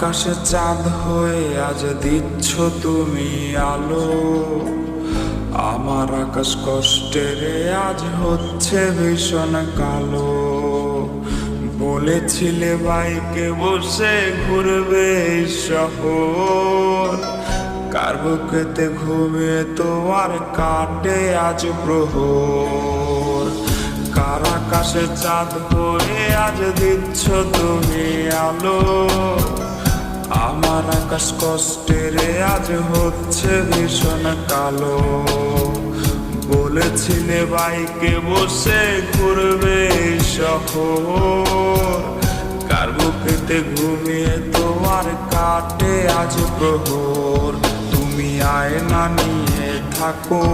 আকাশে চাঁদ হয়ে আজ দিচ্ছ তুমি আলো। আমার আকাশ কষ্টেরে আজ হচ্ছে ভীষণ কালো। বলেছিলে বাইকে বসে ঘুরবে এই শহর, কার বুকেতে ঘুমিয়ে তোমার কাটে আজ প্রহর। কার আকাশে চাঁদ হয়ে আজ দিচ্ছ তুমি আলো। আমার আকাশ কষ্টেরে আজ হচ্ছে ভীষণ কালো। বলেছিলে বাইকে বসে ঘুরবে শহর, কার বুকেতে ঘুমিয়ে তোমার কাটে আজ প্রহর। তুমি আয়না নিয়ে থাকো,